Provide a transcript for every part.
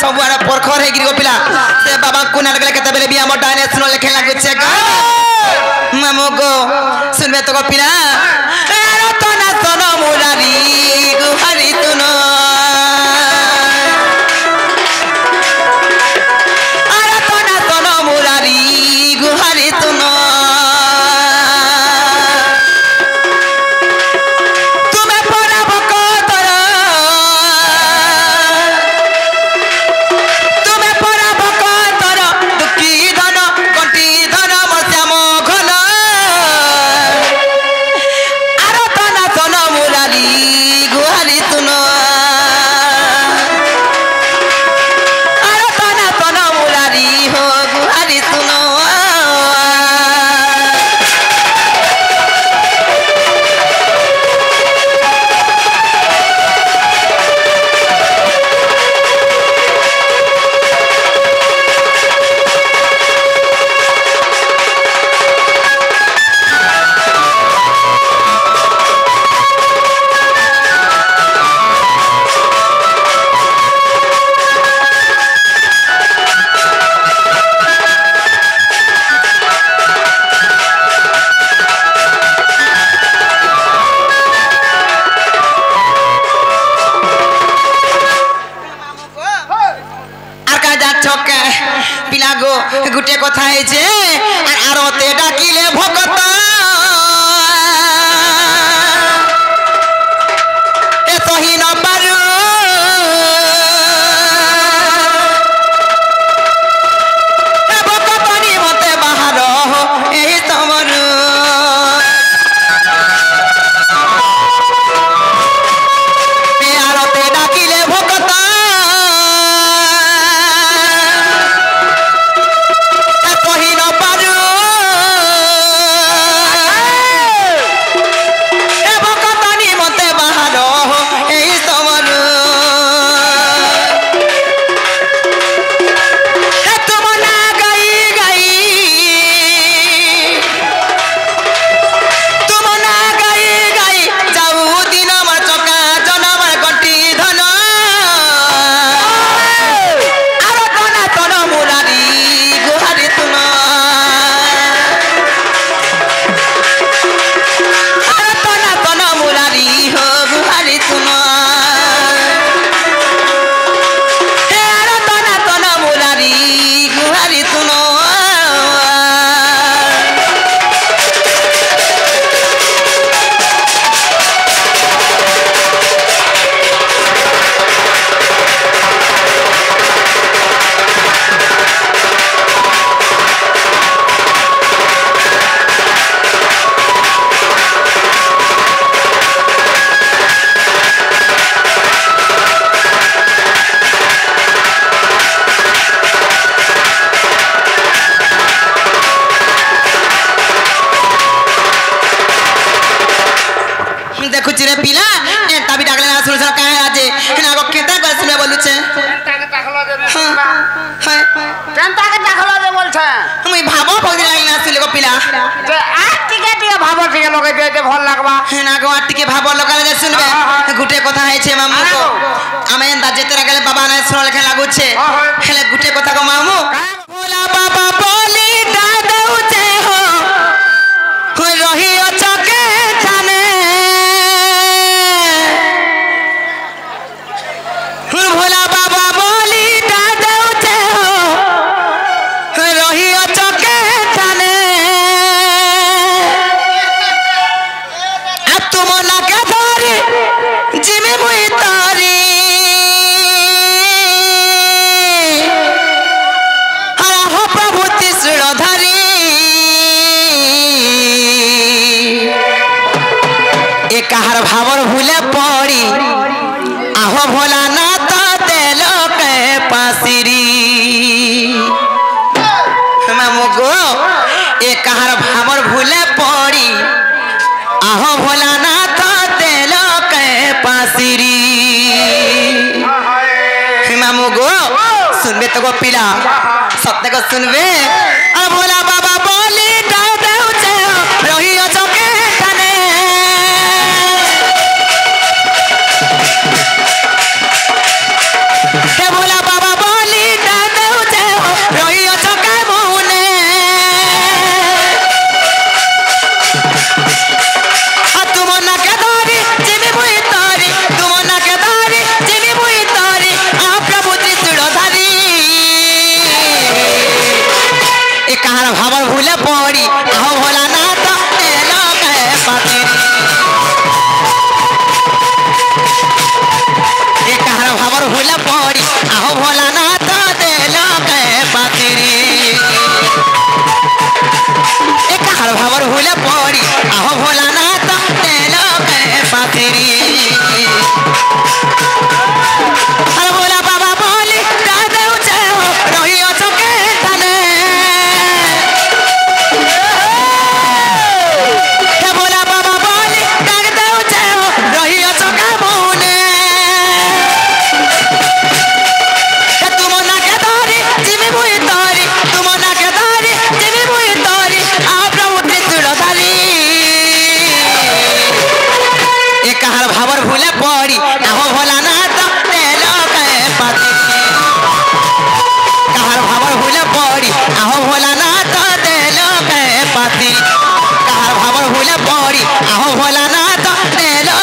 सब आड़ परखर है गिरी पिला से बाबा को ना लगले केते बेले भी हम डाने सुनो लेखे लागु छे मामू गो सुनबे तो पिला अरे तो ना सोनो मुरारी गुहारी तुनो अरे तो ना सोनो मुरारी गुहारी तुनो गुटे कथा है जे आरते डाकिले भगत ए सही न बारू ए भगतनी मते बाहर एही तमरू ए आरते डाकिले भगत देखुची रे पिला एटा भी डागले ना सुन का आजे ना को केता कर सुने बोलु छे केता के टाखलो दे हां केता के टाखलो दे बोल छे मुई भाबो पगि लागला सुले को पिला जे आटी के भाबो टिके लगे दे दे भल लागबा ना को आटी के भाबो लगाले जे सुनबे गुटे कथा है छे मामू को आमे एंदा जेते लागले बाबा ना सुन लेखे लागु छे हेले गुटे कथा को मामू भोला बाबा बोली दा दउ छे हो रही अचके थाने भोला बाबा बोली दादू छे हो रही अचके थाने अब तुम लगे धरी जिमी मुई तारी हरा हो प्रभु त्रिशूल धरी एक हर भावर भूले पड़ी आहो भोला ना पासिरी मामू गो एक हर भावर भूले पड़ी आहो भोला नाथ तेल के पासिरी मामू गो सुनबे तो गो पिला सत्य को सुनबे भोला बाबा बोली रही चौके भोला बाबा आहो भोलानाथ तेलो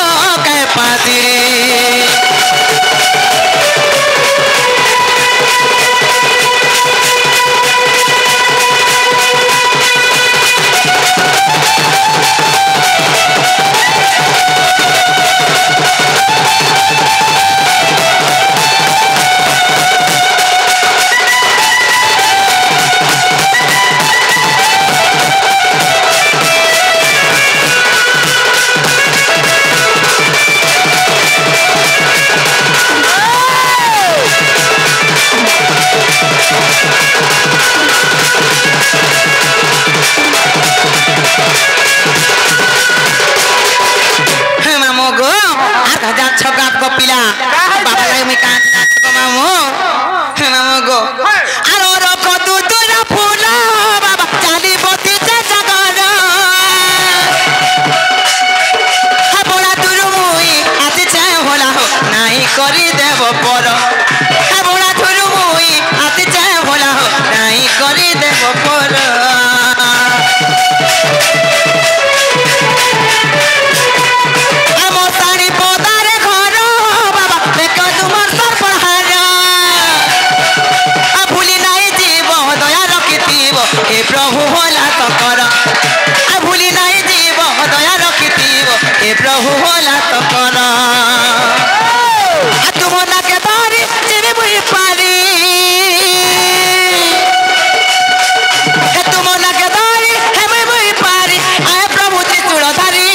के पातिरी पिला बाबा लगे मैं कान को मामू मामू गो आरो रखो तू तुरा फूला बाबा चाली बोती से जगन हा बोला तुरु मुई आते चाहे होला हो नहीं करी देव पर हा बोला तुरु मुई आते चाहे होला हो नहीं करी देव पर प्रभु होला तो कर आ भूली नहीं जीव दया रखिथिव ए प्रभु होला तो कर आ तुम ना के बारी जेबे मुई पारी ए तुम ना के बारी हे मुई पारी आ प्रभु त्रिशूल धारी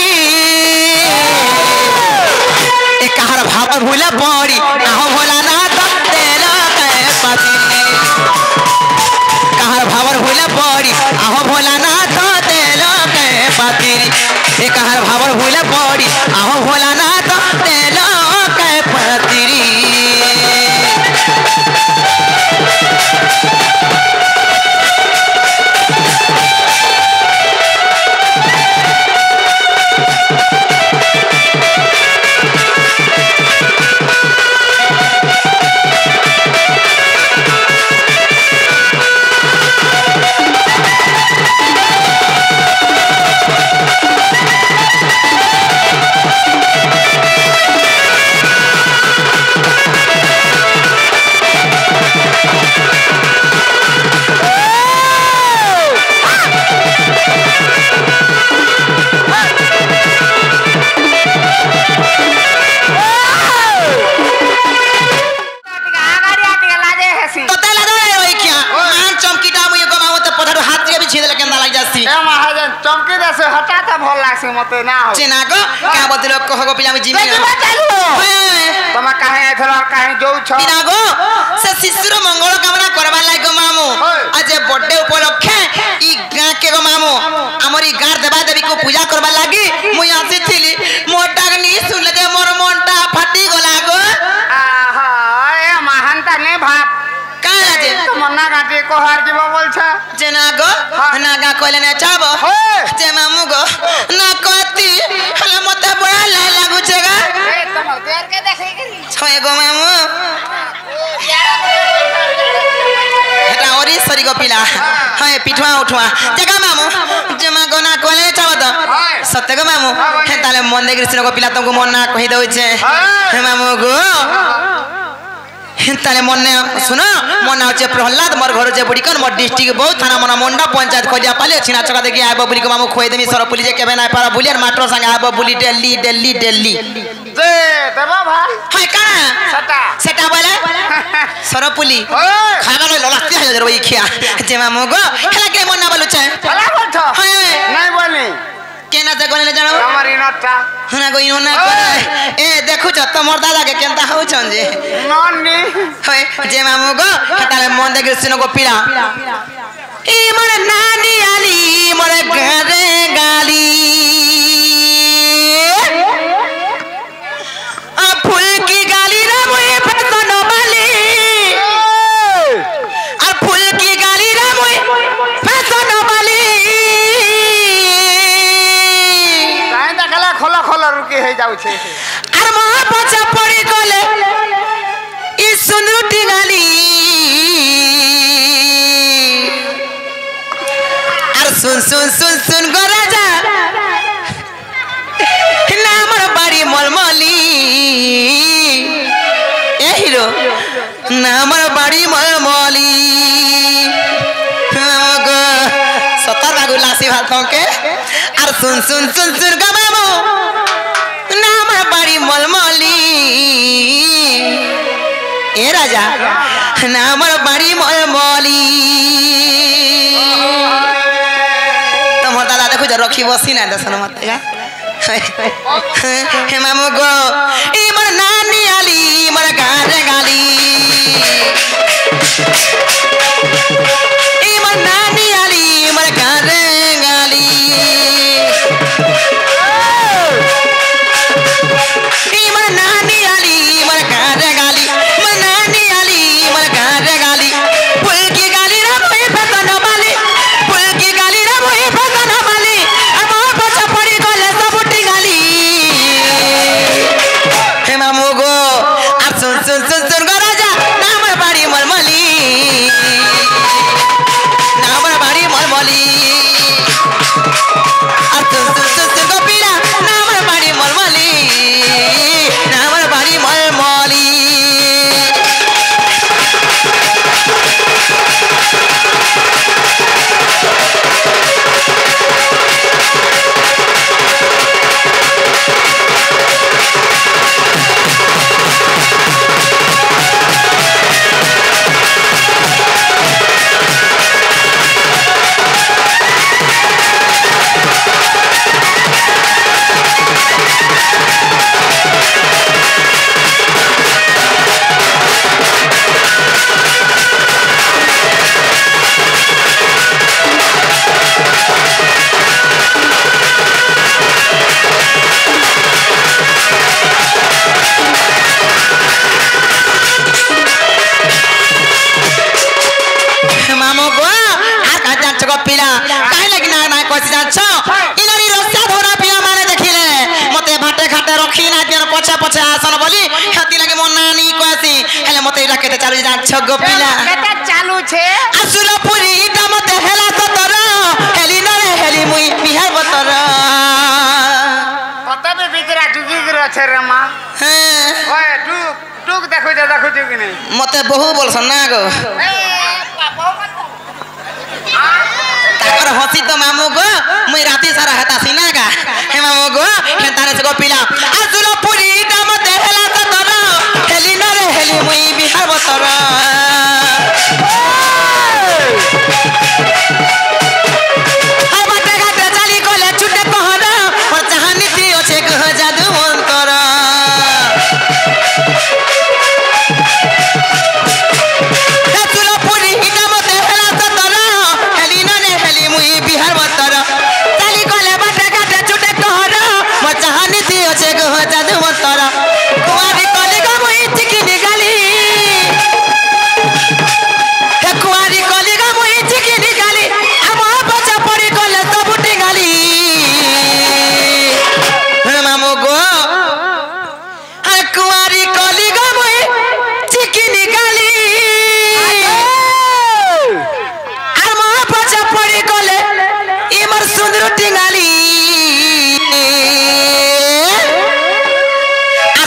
ए कहार भाव भूला पड़ी आहो भोला ना तेला के पाती कहार भावर भूला पड़ी आहो भोलानाथ तेल के पातिरी ए कहार भावर भूला पड़ी आहो भोलानाथ तेल के पातिरी चमकी दे से हटा त भल लागसे मते ना हो चिना को का बदलो कहगो पिला में जीवी तमा काहे एथरा काहे जो छ चिना को से शिशुर मंगल कामना करबा लागो मामू आज बर्थडे उपलक्षे ई गां के गो मामू हमरी गार देवा देवी को पूजा करबा लागी मुई आसी थिली मोटा नी सुनले जे मोर मनटा फाटी गला गो आहा ए महानता ने भाप काला जे मन्ना गाटे को हार जीव बोलछा जेना गो नागा कोले ने चाबो जे मामू गो ना कति हला मते बड़ा ला लागु छेगा ए तम देर के देखै गेली छय गो मामू हेटा ओरी सरी गो पिला हाय पिठवा उठवा जगा मामू जमा गना कोले चाबो त सत्य गो मामू हेताले मन दे कृष्ण गो पिला तुमको मन ना कहि दउ छे हे मामू गो ताले मन सुनो मन आछे प्रहलाद मोर घर जे बुड़ीकन मोर डिस्ट्रिक्ट बहुत थाना मना मंडा पंचायत खोजिया पाले छिना चका देखि आबो बुली को मामू खोइ देमी सर पुलिस जे केबे ना पारा बुलियन मास्टर संग आबो बुली दिल्ली दिल्ली दिल्ली जे देबा भाई हाय का सटा सेटा बोले सर पुली खाना लो लस्ती है जरबई खिया जे मामू गो हला के मन ना बोलु छे हला बोल छ हाय नहीं बोली केना ते कोने जानो हमारी नटा हना गई ना ए देखु छ तमोर दादा के केनता हो छन जे नन्नी होय जे मामू गो हताले मन दे कृष्ण गो पिला ई मोर नानी आली मोर घरे गाली आ फूल की गाली रे मोए फसन वाली आ फूल की गाली रे मोए फसन वाली काहे देखला खोला खोला रुकी हे जाउ छे आर महा पछा पड़ी गले ई सुंदरुटी गाली are soon soon soon soon go Raja মলমলি A hero না আমার বাড়ি মলমলি সতর বাগু লাসি ভাল থকে আর শুন শুন শুন শুন গা বাবু না আমার বাড়ি মলমলি এ রাজা না আমার বাড়ি মলমলি তোমার দাদা দেখো যে রক্ষী বসি না দর্শন মতে হে মামু গো ই মোর নানি আলি মোর গারে গালি ই মোর নানি আলি মোর গারে গালি ই মোর নানি আলি মোর গারে গালি মোর নানি আলি মোর গারে গালি পুলকি গালি রে মই ফেতন বালি পুলকি গালি রে মই ফেতন বালি আমার পছা পড়ি গলে সবটি গালি হে মামু গো আর শুন শুন শুন শুন গো রাজা না আমার বাড়ি মলমলি না আমার বাড়ি মলমলি আর শুন শুন শুন শুন গো পিলা না আমার বাড়ি মলমলি না আমার বাড়ি মলমলি মামু গো আর কাজ যাচ্ছ গো পিলা কাই লাগি না না কইছি যাচ্ছ ইনারি রসা ধরা পিলা মানে দেখিলে মতে ভাটে ঘাটে রখি না যেন পছা পছা আসন বলি হাতি লাগে মন নানি কইছি হেলে মতে এটা কেতে চালু যাচ্ছ গো পিলা কেতে চালু ছে আসুল পুরি এটা মতে হেলা ততর হেলি নরে হেলি মুই বিহার বতর কতবে বিজরা ডুগি গছে রে মা হ্যাঁ ওই ডুগ ডুগ দেখো কি নাই মতে বহু বলছ না গো তাকর হসি তো মামু গো মুই রাতি সারা হেতাছি না গা হে মামু গো হে তারে গো পিলা আসুল পুরি এটা মতে হেলা ততর হেলি নরে হেলি মুই বিহার বতর আর বাটে ঘাটে চালি কলে ছুটে পহর মোর চাহানি দি আছে গো জাদু মন্তর আসুল পুরি এটা মতে হেলা ততর হেলি নরে হেলি মুই বিহার বতর চালি কলে বাটে ঘাটে ছুটে পহর মোর চাহানি দি আছে গো জাদু মন্তর কুয়ারি কলে গো মুই চিকিনি গালি হে কুয়ারি কলে গো মুই চিকিনি গালি আমার পছা পড়ি গলে সবটি গালি হে মামু গো হে কুয়ারি কলে গো মুই চিকিনি গালি আমার পছা পড়ি গলে ইমর সুন্দর টিঙ্গালি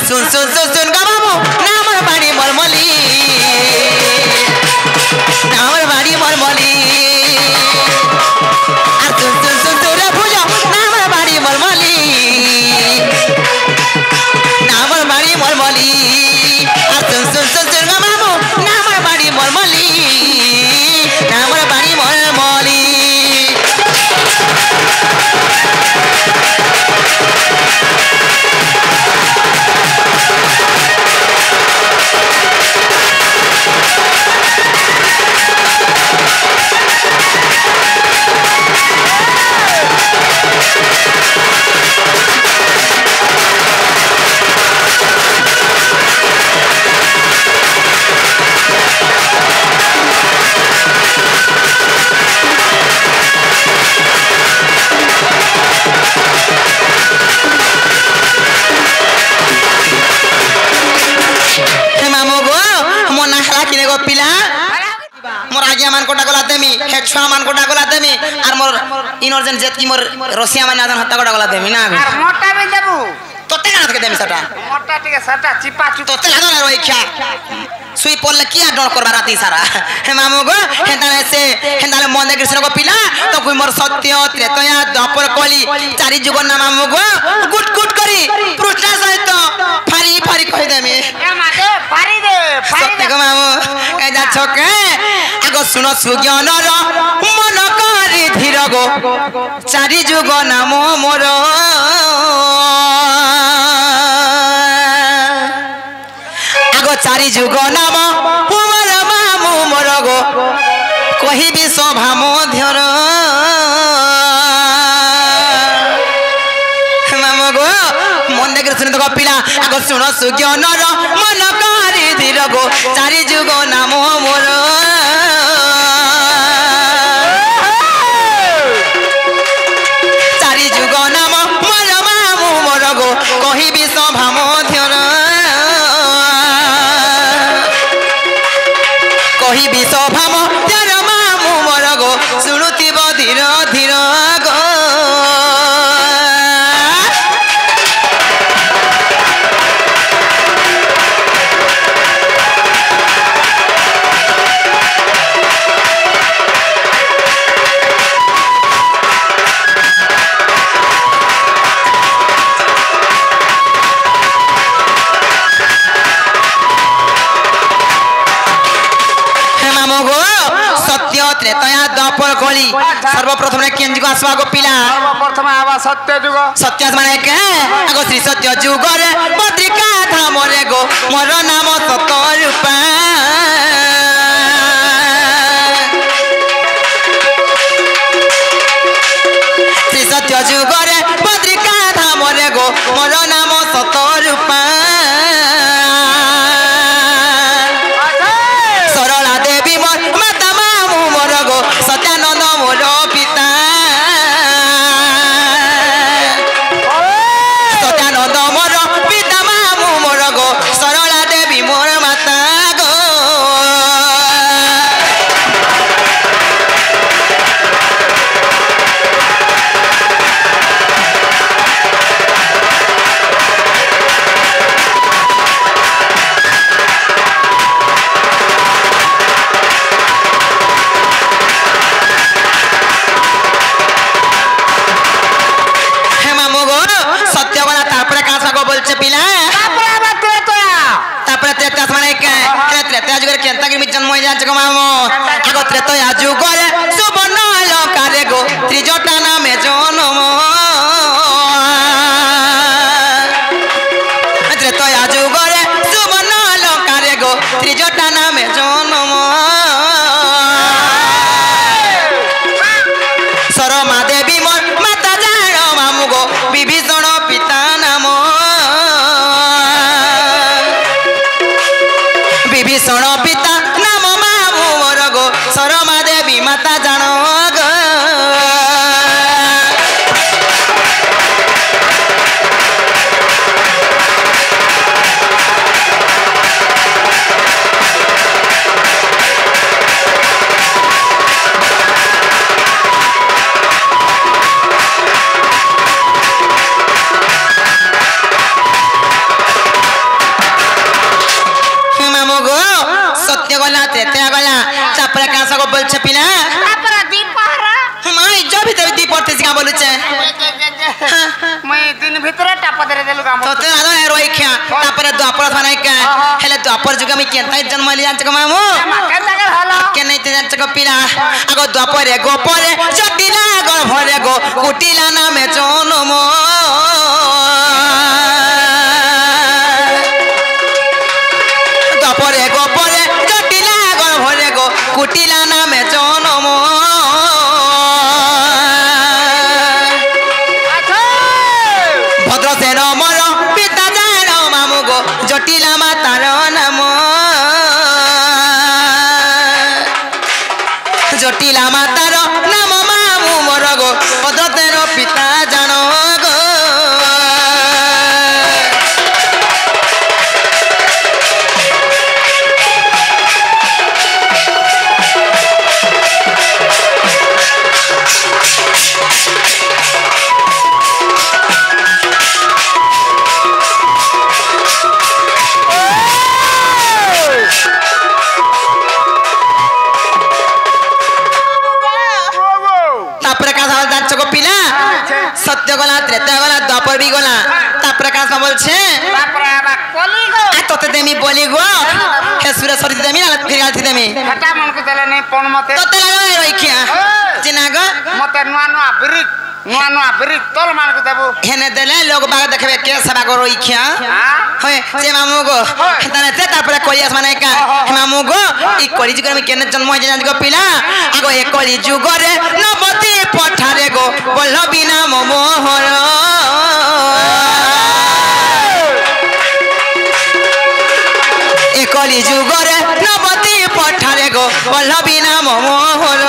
শুন শুন শুন শুন গো বাবু না আমার বাড়ি মলমলি না আমার বাড়ি মলমলি আর শুন শুন শুন শুন রে ভুজা না আমার বাড়ি মলমলি না আমার বাড়ি মলমলি আর শুন শুন শুন শুন গো বাবু না আমার বাড়ি মলমলি না আমার বাড়ি মলমলি मान कोटा गला देमी हे छुआ मान कोटा गला देमी आर मोर इनर जेन जेत की मोर रसिया मान आदन हत्ता कोटा गला देमी ना আর মোটা বে দেবু তোতে থেকে দেমি সেটা মোটা টিকে সেটা চিপা চুপ তোতে লাগা না রইখ্যা সুই পড়লে কি আর ডর করবা রাতি সারা হে মামু গো হেন্দালে মনে কৃষ্ণ গো পিলা তো কই মোর সত্য ত্রেতয়া দ্বাপর কলি চারি যুগ না মামু গো গুট গুট করি পৃষ্ঠা সহিত ফারি ফারি কই দেমি এ মাতে পারি দে সত্য গো মামু এ যা ছকে আগো শুনো সুজ্ঞানর মন করি ধীর গো চারি যুগ নাম মোর আগো চারি যুগ নাম মোর মামু মোর গো কহিবি সভা মধ্যর মামু গো মনে করে শুনে তো পিলা আগো শুনো সুজ্ঞানর মন করি ধীর গো চারি যুগ নাম মোর চারি যুগ নাম মোর মামু মোর গো কহিবি সভা মধ্যর কহিবি সভা মধ্যর মামু মোর গো শুণুতিব ধীর ধীর গো ত্রেতয়া দ্বাপর কলি সর্বপ্রথমে কেন যুগ আসবা গো পিলা সর্বপ্রথমে আবা সত্য যুগ সত্য মানে কে আগো শ্রী সত্য যুগরে বদ্রিকা ধামরে গো মোর নাম সত রূপা শ্রী সত্য যুগরে বদ্রিকা ধামরে গো মোর নাম সত রূপা সরলা দেবী মোর মাতা মামু মোর গো সত্যানন্দ মোর পিতা সত্যানন্দ মোর পিতা মামু মোর গো সরলা দেবী মোর মাতা গো হে মামু গো সত্য বলা তারপরে কাঁচা গো বলছে পিলা তারপরে আবার ত্রেতয়া তারপরে ত্রেতা মানে কে ত্রেতা যুগের কেনতাকে বি জন্ম হয়ে যাচ্ছে গো মামু আগো ত্রেতয়া যুগরে সুবর্ণ অলঙ্কারে গো ত্রিজটা নামে জন্ম ত্রেতয়া যুগরে সুবর্ণ অলঙ্কারে গো ত্রিজটা নামে জন্ম সরমা দেবী মোর মাতা জাণ মামু গো বিভীষণ পিতা নাম বিভীষণ পিতা নাম মামু মোর গো সরমা দেবী মাতা জাণ গো মামু গো সত্য গলা ত্রেতা গলা তারপরে কাঁচা গো বলছে পিলা তারপরে দীপহারা মাই জ ভিতরে দি পড়তে শিখা বলছে মই দিন ভিতরে টাপা ধরে দেলু কাম তোতে আদো রইখ্যা তারপরে দ্বাপর থানায় কে হেলে দ্বাপর যুগ আমি কেনতাই জন্ম হইলি জানছ গো মামু মাকে লাগে হলো কেনাইতে জানছ গো পিলা আগো দ্বাপরে গোপরে জটিলা গর্ভরে গো কুটিলা নামে জন্ম দ্বাপরে গোপরে জটিলা গর্ভরে গো কুটিলা নামে জন্ম ভদ্রসেন মোর পিতা জাণ মামু গো জটিলা মাতার নাম জটিলা মাতার নাম মামু মোর গো জানছো গো পিলা সত্য গলা ত্রেতা গলা দ্বাপর বি গলা তারপরে কাজ বলছে তারপরে আবার কলি গো তোতে দেমি বলি গো হে সুরে সরি দেমি না ফিরে গালতি দেমি হাটা মনকে দেলে নেই পন মতে তোতে লাগা রইখিয়া চিনা গো মতে নুয়া নুয়া ব্রিক তল মানকে দেবো হেনে দেলে লোক বাগ দেখবে কে সেবা গো রইখিয়া হয় সে মামু গো তানে তে তারপরে কইয়াস মানে কা মামু গো ই কলি যুগরে আমি কেনে জন্ম হই জানি গো পিলা আগো এ কলি যুগরে নবতি পঠারে গো বল্লবী নাম মোহর কলি যুগরে নবতী পঠারে গো বল্লবী নাম মোহর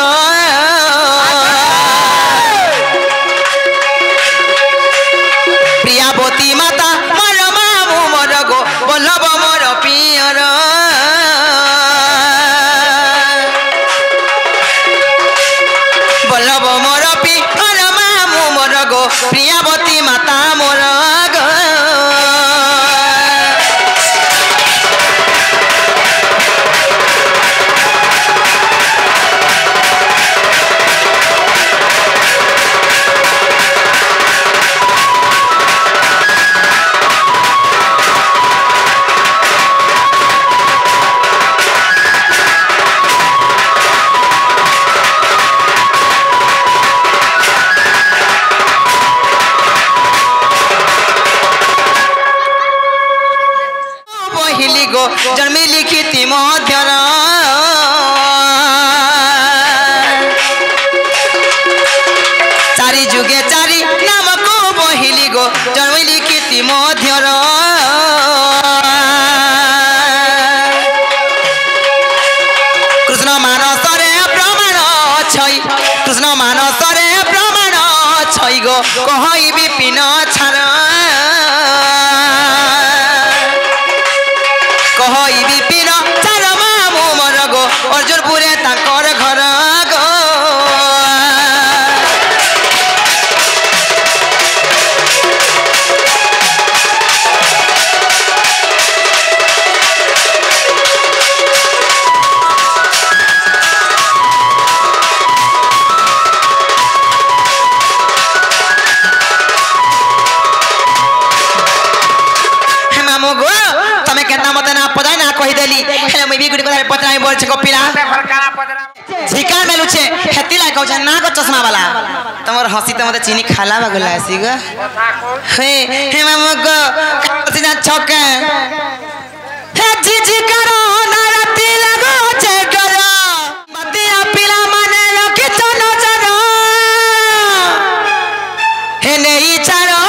প্রিয়াবতী মাতা মর মামু মর গো বল্লভ মর পিয়র বল্লভ মর পিয়র মামু মর গো প্রিয়াবতী মাতা মর গো জন্মে লিখিতি মধ্যর চারি যুগে চারি নামকু বহিলি গো জন্মে লিখিতি মধ্যর কৃষ্ণ মানসরে প্রমাণ ছই কৃষ্ণ মানসরে প্রমাণ ছই গো কহই বিপিন ছাড় কহই বিপিন চার মামু মর গো অর্জুনপুরে তাঙ্কর ঘর গো মামু গো তুমি কেন মতে না পদাই না কই দেলি হেলে মই বি গুಡಿ কথা পতরাই বলছে গো পিলা ঝিকা মেলুছে হেতি লাই কইছ না গো চশমা वाला তোমার হসি তো মতে চিনি খালা বাগুলা আসি গো হে হে মামু গো কাছি না ছকে হে ঝিঝি করো না রাতি লাগো চে করো মতিয়া পিলা মানে লকি চন চন হে নেই চারো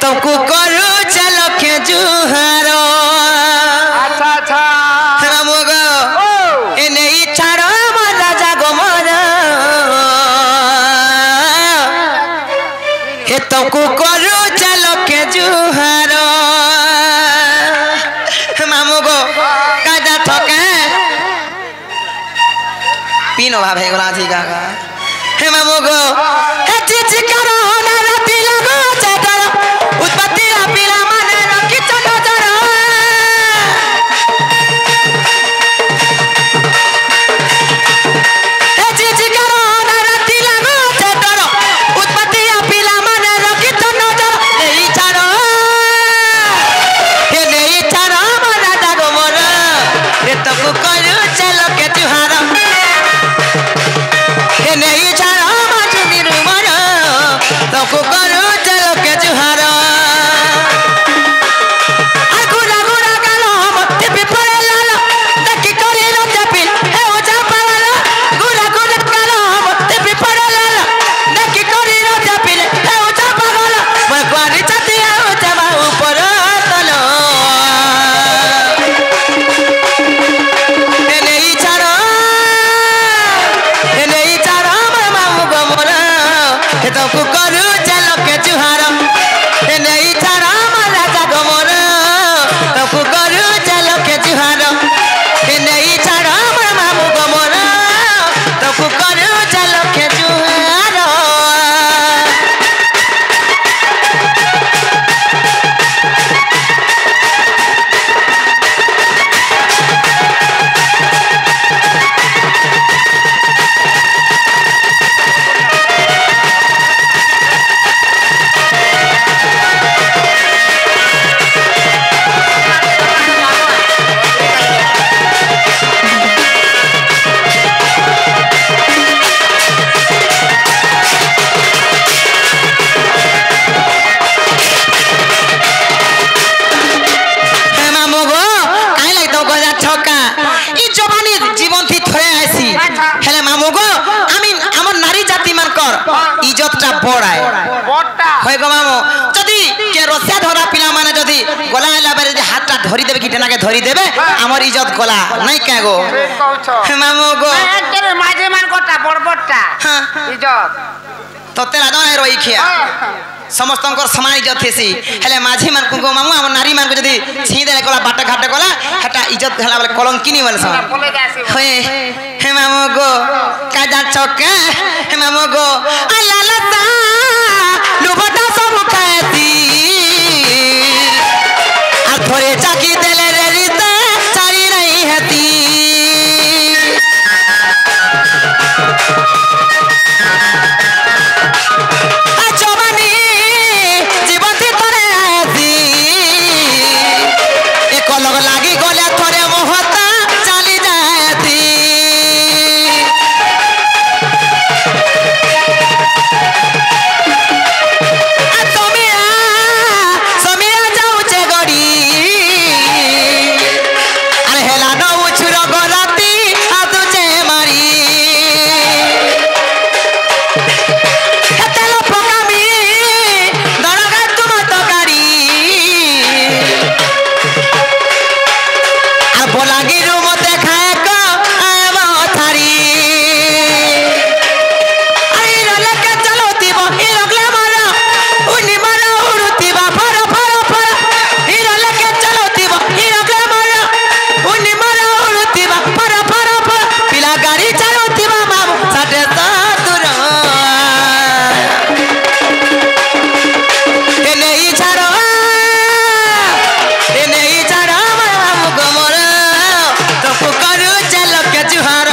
तुमको करो चलो के जुहारो अच्छा अच्छा रामो गो ए नहीं छाड़ो मोर राजा गो मोर हे तुमको करो चलो के जुहारो मामू गो काजा ठोके पीनो भाव है गोला जी का हे मामू गो हे चिची करो ना राती लगो चेकरो उत्पत्ति पिला माने रखी चलो जरा हे चिची करो ना राती लगो चेकरो उत्पत्ति पिला माने रखी चलो जरा नहीं चारो हे नहीं चारो मरा दागो मोरा हे तो को करू चलो के तुहारा हे नहीं चारो माचुनी हेले मामू गो आमी हमर नारी जाति मानकर इज्जतटा बड़ाय বড়টা होय गो मामू जदी के रसिया धरा पिला माने जदी गला आइला बारे जदी हाथटा धरि देबे कि टेनाके धरि देबे हमर इज्जत गला नै का गो ঠিক কইছ मामू गो একবারে মাঝে মান কোটা বড়টা हां ইজ্জত तते राजा रही खिया समस्त समान इज्जत थेसी हेले माझी मान को मामू हम नारी मान को जदी छी दे गला बाटा घाटे गला हटा इज्जत हला बोले कलंकिनी बोले सन বলে যাসি हे हे मामू गो काजा चौके हे मामू गो आला लता लुबटा सब खाती आ थोड़े चाकी देले रे रीते चारी नहीं हती लागी गले थोड़े मोहता चली जाती समिया जाऊचे गड़ी अरे हेला न उछुर गराती आ तुझे मारी हेतलो पकामी दरगा तुम तो गाड़ी बोलागी रूम देखाए को आवा थारी आई रले के चलोती बो ई रगले मारा उनी मारा उड़ती बा फर फर फर ई रले के चलोती बो ई रगले मारा उनी मारा उड़ती बा फर फर फर पिला गाड़ी चलोती बा मामू साथे सातुर ए नहीं छाड़ो ए नहीं छाड़ो मामू गमर करू चलो के जुहार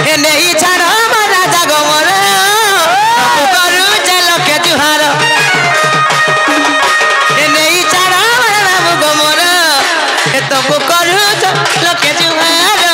हे नहीं छाड़ो मारा जागो मोर करू चलो के जुहार हे नहीं छाड़ो मारा मुगो मोर हे तो करू चलो के जुहार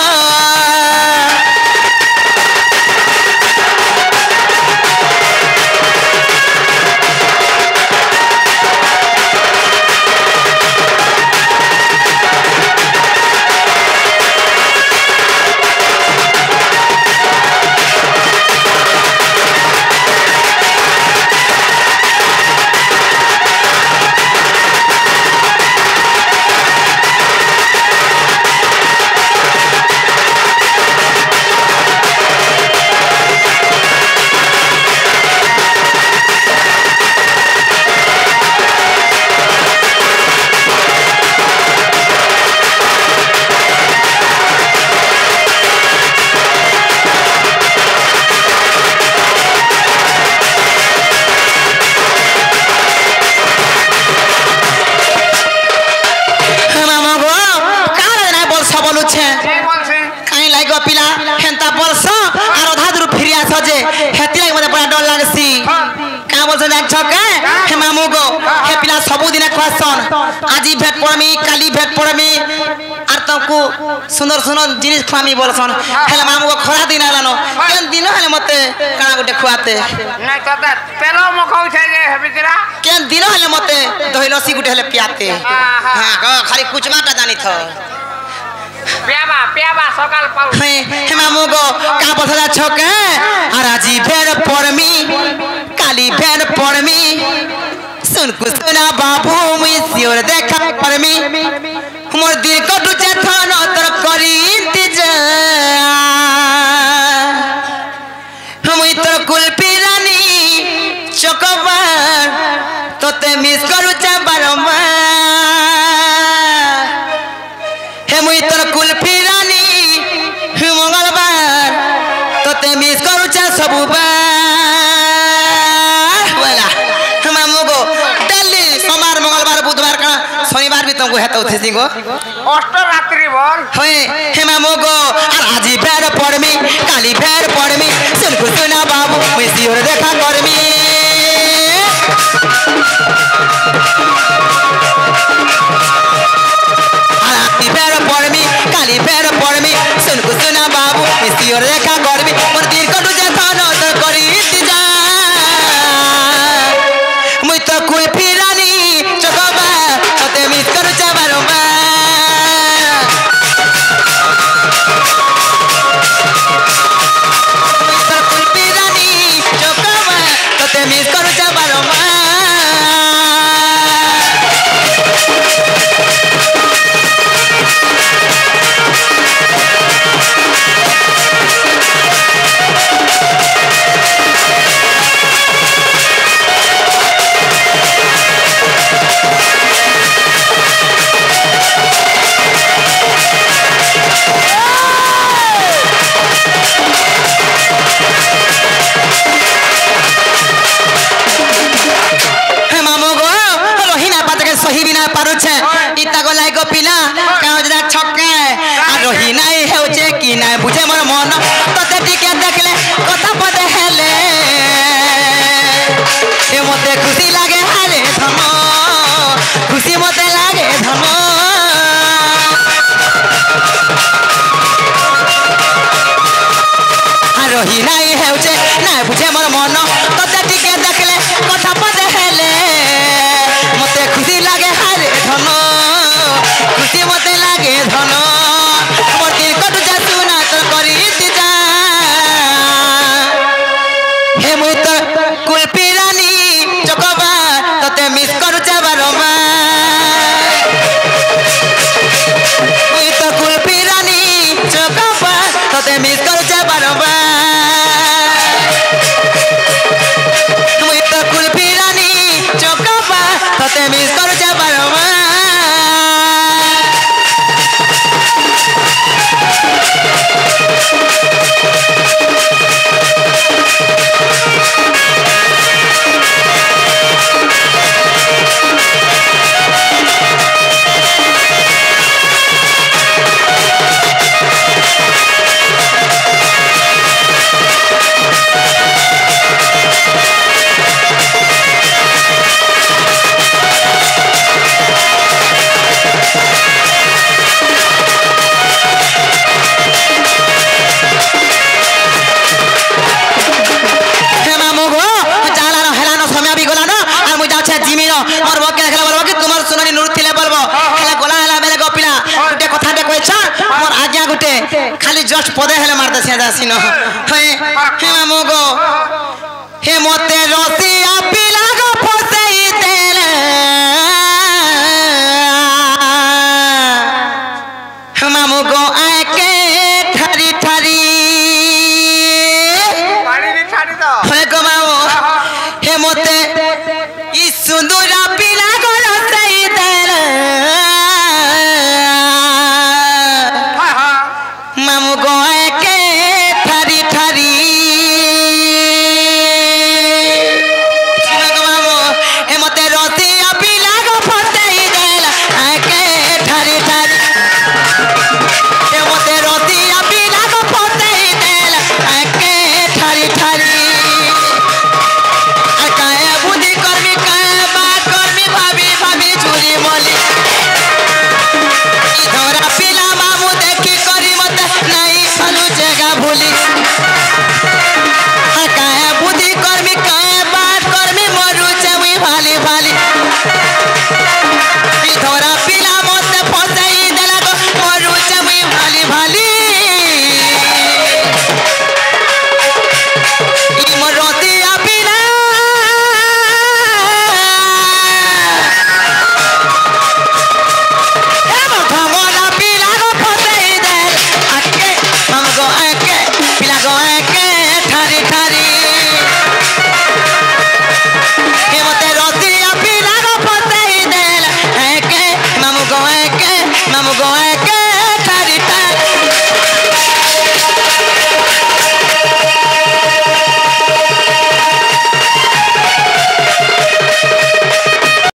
पिला हेंता बोलस आर आधा दूर फिरिया सजे हेती लागे मते बड़ा डर लागसी का बोलस जाक छके हे मामू गो हे पिला सबु दिन क्वेश्चन आजी भेट पड़मी काली भेट पड़मी आर तमको सुंदर सुंदर जिनिस खामी बोलसन हेला मामू गो खरा दिन आलानो केन दिन हेले मते काना गुटे खुआते नै तते पेलो मखौ छै जे हेबिकरा केन दिन हेले मते दही लस्सी गुटे हेले पियाते हां खाली कुचमाटा जानी थ प्याबा सकाल पाउ हे मामू गो का बसला छके आराजी भेड़ पड़मी काली भेड़ पड़मी सुन कुसुना बाबू मुई सियोर देखा पड़मी मोर दिल को दुचे थाना तर करी इंतजार मुई तो कुल्फी रानी चोकोबार तोते मिस करू चा बारंबार हे मुई तो कुल्फी रानी मंगलबार तोते मिस करू चा सब बार बोला मामू गो डेली सोमवार मंगलबार बुधवार का शनिवार भी तुमको हेतो थे सिंगो अष्ट रात्रि भर होए हे मामू गो और आजी भेड़ पड़मी काली भेड़ पड़मी सुन कुसुना बाबू मैं सियोर देखा करमी आजी भेड़ पड़मी काली भेड़ पड़मी सुन कुसुना बाबू मैं सियोर देखा करमी मोर दिल को तुझे थानो तो करी इंतजार मुई तो कोई फिरानी चकोबा तोते मिस करू चा बारंबार गो पिला कहो जदा छक्का आ रही नाही हेउचे कि नाही बुझे मोर मन तते टिके देखले कथा पदे हेले ए मते खुशी लागे हारे धन खुशी मते लागे धन आ रही नाही हेउचे नाही बुझे मोर मन तते टिके देखले कथा पदे हेले मते खुशी लागे हारे धन खुशी मते लागे धन मोर दिल कटु जा सुना तो करी जा हे मुत कुलपी रानी चकबा तते मिस करू जा बारमा मुई तो कुलपी रानी चकबा तते मिस करू जा बारमा मुई तो कुलपी रानी चकबा तते मिस करू जा बारमा खाली जस्ट पदे हेले मारते से जासिनो हे हे मगो हे मते रसिया